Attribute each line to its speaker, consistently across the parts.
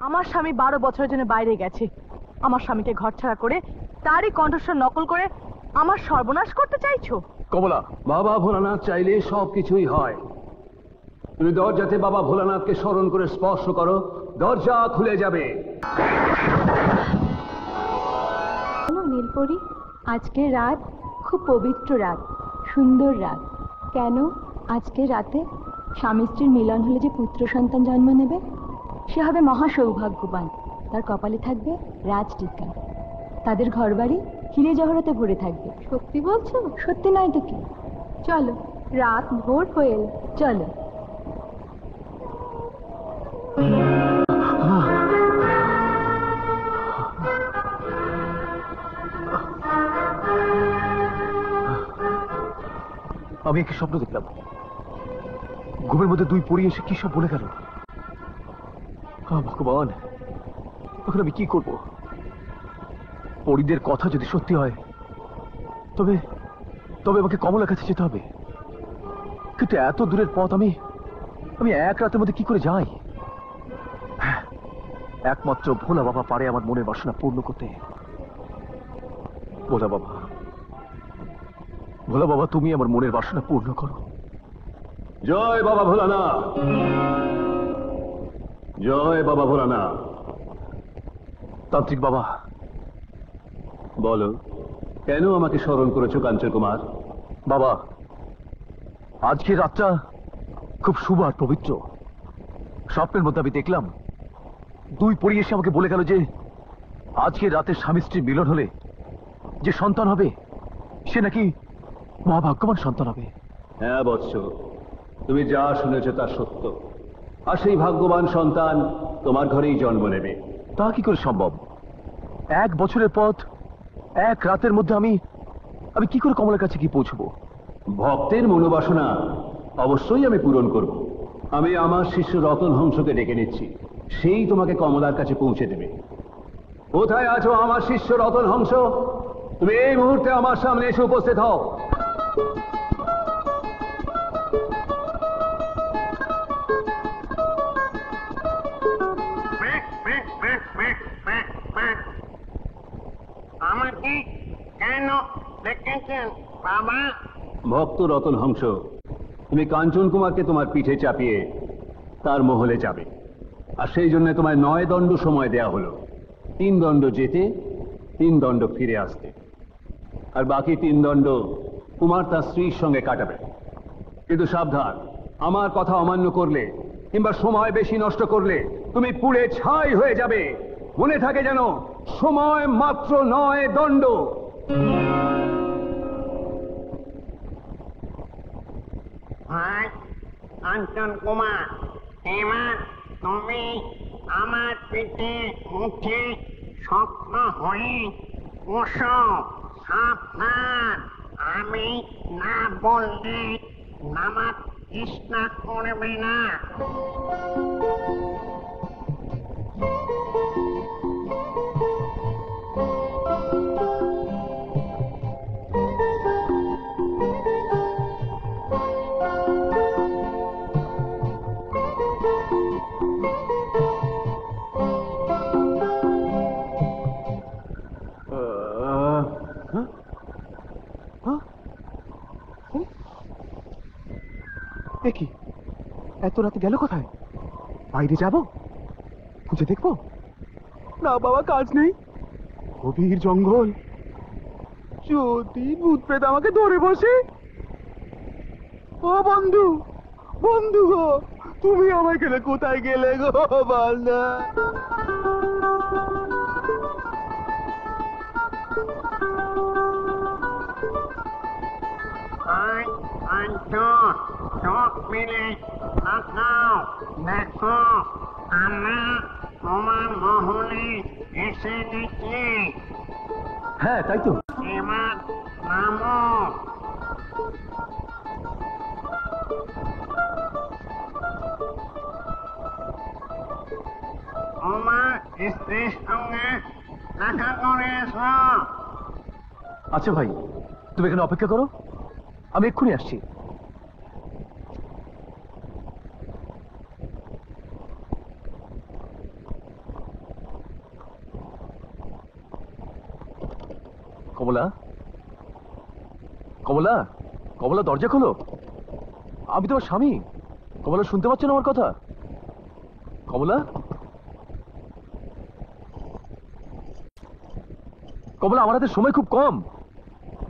Speaker 1: আমার স্বামী 12 বছরের জন্য বাইরে গেছে। আমার স্বামীকে ঘরছাড়া করে তারই কণ্ঠস্বর নকল করে আমার সর্বনাশ করতে চাইছো?
Speaker 2: কমলা, বাবা ভোলানাথ চাইলে সবকিছুই হয়। তুমি দরজাতে বাবা ভোলানাথকে স্মরণ করে স্পর্শ করো, দরজা খুলে যাবে।
Speaker 3: নীলপরি, আজকে রাত খুব পবিত্র রাত, সুন্দর রাত। কেন? আজকে রাতে স্বামী স্ত্রীর মিলন হলে যে পুত্র সন্তান জন্ম নেবে সে হবে মহা সৌভাগ্যবান। তার কপালে থাকবে রাজটিকা, তাদের ঘরবাড়ি হিরে জহরতে ভরে থাকবে। সত্যি বলছো? সত্যি নয় তো কি। চলো, রাত ভোর হয়ে এলো, চলো।
Speaker 2: আমি একটি স্বপ্ন দেখলাম, ঘুমের মধ্যে দুই পরী এসে কি সব বলে গেল। ভগবান, এখন আমি কি করব? পরীদের কথা যদি সত্যি হয় তবে তবে আমাকে কমলার কাছে যেতে হবে। কিন্তু এত দূরের পথ আমি এক রাতের মধ্যে কি করে যাই? একমাত্র ভোলা বাবা পারে আমার মনের বাসনা পূর্ণ করতে। ভোলা বাবা, ভোলা বাবা, তুমি আমার মনের বাসনা পূর্ণ করো। জয় বাবা ভোলানাথ, জয় বাবা ভোলানাথ। তান্ত্রিক বাবা, বলো, কেন আমাকে স্মরণ করেছো কাঞ্চন কুমার? বাবা, আজকের রাতটা খুব শুভ আর পবিত্র। স্বপ্নের মধ্যে আমি দেখলাম দুই পরী এসে আমাকে বলে গেল যে আজকের রাতে স্বামী স্ত্রীর মিলন হলে যে সন্তান হবে সে নাকি মহাভাগ্যবান সন্তান হবে। হ্যাঁ বৎস, তুমি যা শুনেছ তা সত্য। আর সেই ভাগ্যবান সন্তান তোমার ঘরেই জন্ম নেবে। তা কি করে সম্ভব? 1 বছরের পথ 1 রাতের মধ্যে আমি কি করে কমলার কাছে কি পৌঁছবো? ভক্তের মনোবাসনা অবশ্যই আমি পূরণ করব। আমি আমার শিষ্য রতন হংসকে ডেকে নিচ্ছি, সেই তোমাকে কমলার কাছে পৌঁছে দেবে। কোথায় আছো আমার শিষ্য রতন হংস? তুমি এই মুহূর্তে আমার সামনে এসে উপস্থিত হও।
Speaker 4: আমাকে কেন ডেকেছেন বাবা?
Speaker 2: ভক্ত রতন হংস, তুমি কাঞ্চন কুমারকে তোমার পিঠে চাপিয়ে তার মহলে যাবে, আর সেই জন্য তোমায় 9 দণ্ড সময় দেয়া হলো। 3 দণ্ড যেতে, 3 দণ্ড ফিরে আসতে, আর বাকি 3 দণ্ড কুমার তার স্ত্রীর সঙ্গে কাটাবে। কিন্তু সাবধান, আমার কথা অমান্য করলে কিংবা সময় বেশি নষ্ট করলে তুমি পুড়ে ছাই হয়ে যাবে। মনে থাকে যেন, সময় মাত্র 9 দণ্ড।
Speaker 4: ভাই কাঞ্চন কুমার, এবার তুমি আমার পিঠে উঠে স্বপ্ন হয়ে বসো। সাবধান, আমি না বললে নামার চেষ্টা করবে না।
Speaker 2: কি এত রাতে গেল কোথায়? বাইরে যাব, খুঁজে দেখবো? না বাবা, কাজ নেই, গভীর জঙ্গল, যদি ভূত প্রেত আমাকে ধরে বসে। ও বন্ধু, বন্ধু গো, তুমি আমায় গেলে কোথায় গেলে গো? বল না।
Speaker 4: চোখ মিলে তাকাও, দেখো আমরা তোমার মহলে এসে গেছি।
Speaker 2: হ্যাঁ, তাই তো।
Speaker 4: এবার নামো। তোমার স্ত্রীর সঙ্গে দেখা করে এসো।
Speaker 2: আচ্ছা ভাই, তুমি এখানে অপেক্ষা করো, আমি এক্ষুনি আসছি। কমলা, কমলা, কমলা, দরজা খোলো। আমি তোমার স্বামী। কমলা, শুনতে পাচ্ছ না আমার কথা? কমলা, কমলা, আমার হাতে সময় খুব কম।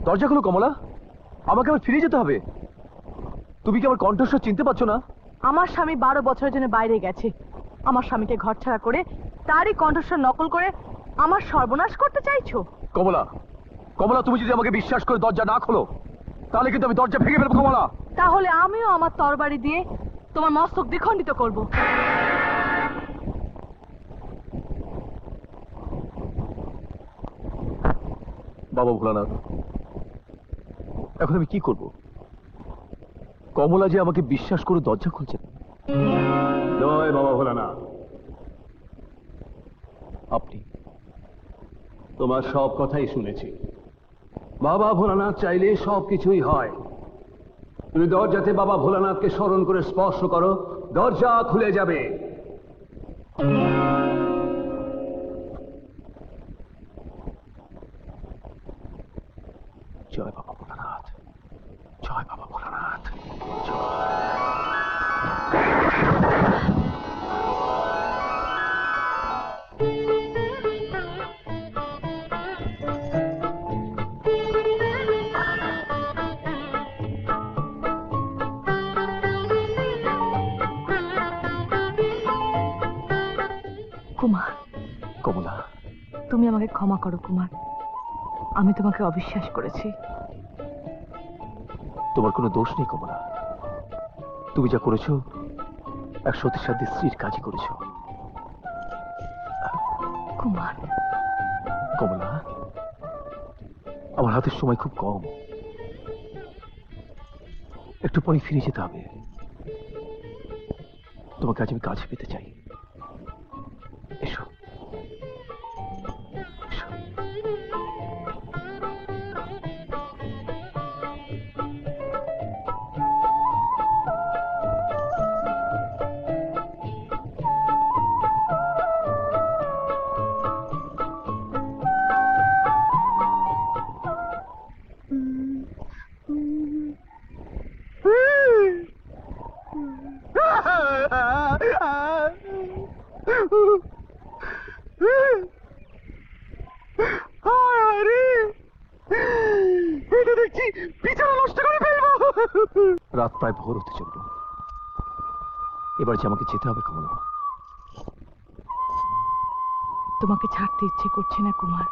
Speaker 2: দরজা খোলো কমলা, আমাকে আবার ফিরে যেতে হবে। তুমি কি আমার কণ্ঠস্বর চিনতে পারছো না?
Speaker 1: আমার স্বামী 12 বছরের জন্য বাইরে গেছে। আমার স্বামীকে ঘরছাড়া করে তারই কণ্ঠস্বর নকল করে আমার সর্বনাশ করতে চাইছো?
Speaker 2: কমলা, কমলা, তুমি যদি আমাকে বিশ্বাস করে দরজা না খোলো তাহলে কিন্তু আমি দরজা ভেঙে ফেলবো কমলা।
Speaker 1: তাহলে আমিও আমার তরবারি দিয়ে তোমার মস্তক দ্বিখণ্ডিত করব।
Speaker 2: বাবা ভোলানাথ, এখন আমি কি করব? কমলা যে আমাকে বিশ্বাস করে দরজা খুলছে না।
Speaker 5: জয় বাবা ভোলানাথ।
Speaker 2: আপনি?
Speaker 5: তোমার সব কথাই শুনেছি। বাবা ভোলানাথ চাইলে সব কিছুই হয়। তুমি দরজাতে বাবা ভোলানাথকে স্মরণ করে স্পর্শ করো, দরজা খুলে যাবে।
Speaker 2: জয় বাবা ভোলানাথ, জয় বাবা ভোলানাথ।
Speaker 1: কুমার,
Speaker 2: কমলা,
Speaker 1: তুমি আমাকে ক্ষমা করো কুমার। আমি তোমাকে অবিশ্বাস করেছি।
Speaker 2: তোমার কোনো দোষ নেই কমলা। তুমি যা করেছো এক সতীসাধ্যী স্ত্রীর কাজই করেছো।
Speaker 1: কুমার,
Speaker 2: কমলা, আমার হাতের সময় খুব কম। একটু পরে ফিরে যেতে হবে। তোমাকে আজ আমি কাছে পেতে চাই। এসো, এসো। রাত প্রায় ভোর হতে চলল। এবার যে আমাকে যেতে হবে কমলা।
Speaker 1: তোমাকে ছাড়তে ইচ্ছে করছে না কুমার।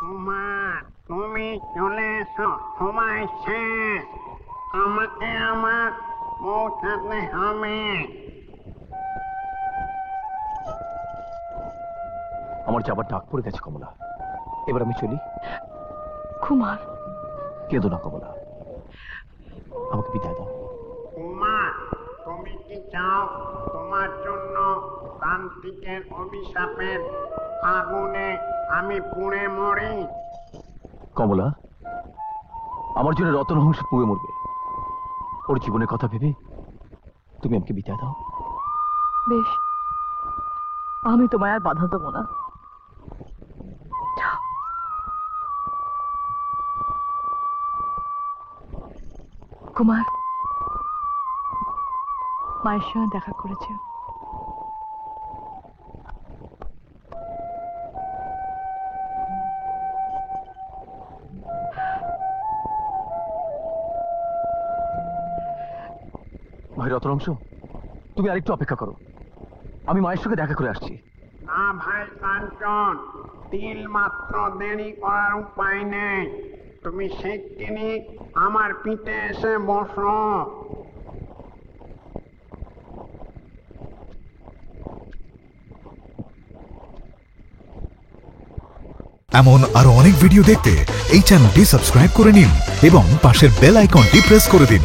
Speaker 4: কুমার, তুমি চলে এসো, সময় শেষ। আমাকে আমার পৌঁছাতে হবে।
Speaker 2: আমার যাবার ডাক পড়ে গেছে কমলা। এবার আমি চলি।
Speaker 1: কুমার,
Speaker 2: কেঁদো না কমলা, আমাকে বিদায় দাও।
Speaker 4: কুমার, তুমি কি চাও তোমার জন্য প্রান্তিকের অভিশাপের আগুনে আমি পুড়ে মরি?
Speaker 2: কমলা, আমার জন্য রতনহংস পুড়ে মরবে। ওর জীবনের কথা ভেবে তুমি আমাকে বিদায় দাও।
Speaker 1: বেশ, আমি তোমায় আর বাধা দেবো না। যাও। কুমার, মায়ের সঙ্গে দেখা করেছে।
Speaker 2: ভাই রতনহংস, তুমি আরেকটু অপেক্ষা করো। আমি মায়ের সঙ্গে দেখা করে আসছি।
Speaker 4: না ভাই কাঞ্চন, তিল মাত্র দেরি করার উপায় নেই। তুমি সেদিনই আমার পিঠে এসে বসো।
Speaker 6: এমন আরো অনেক ভিডিও দেখতে এই চ্যানেলটি সাবস্ক্রাইব করে নিন এবং পাশের বেল আইকনটি প্রেস করে দিন।